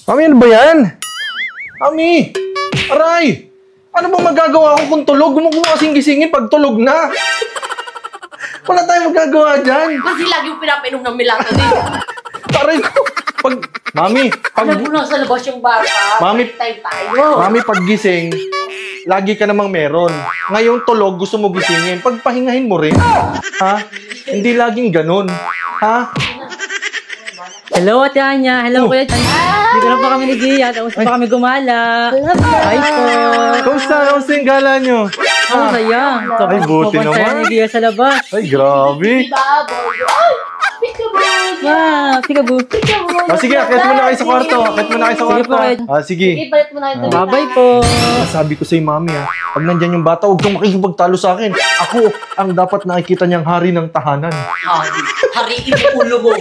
Mami, ano ba yan? Mami! Aray! Ano bang magagawa ko kung tulog? Huwag mo kasing gisingin pag tulog na. Wala tayong magagawa dyan. Kasi lagi yung pinapainom ng melatonin. Aray ko! Mami, Alam mo na sa labas yung bata. Mami, time tayo. Mami, pag gising, lagi ka namang meron. Ngayong tulog, gusto mo gisingin. Pagpahingahin mo rin. Ha? Hindi laging ganun. Ha? Hello, Ate Anya. Hello, Kuya Chan. Hindi ko na pa kami nagiya. Tapos pa kami gumala. Hi po. Kamusta? Kamusta yung gala nyo? Ang saya. Ay, buti naman. Nagiya sa labas. Ay, grabe. Ay! Peekaboo! Wow, peekaboo. Ah, sige, akit mo na kayo sa kwarto. Akit mo na kayo sa Sige kwarto. po, Ed. Ah, sige. Sige, balit mo na yung damit. Bye-bye po. Sabi ko sa'yo, Mami, ha. Pag nandyan yung bata, huwag kang makikipagtalo sa akin. Ako ang dapat nakikita niyang hari ng tahanan. Hariin mo ulo mo.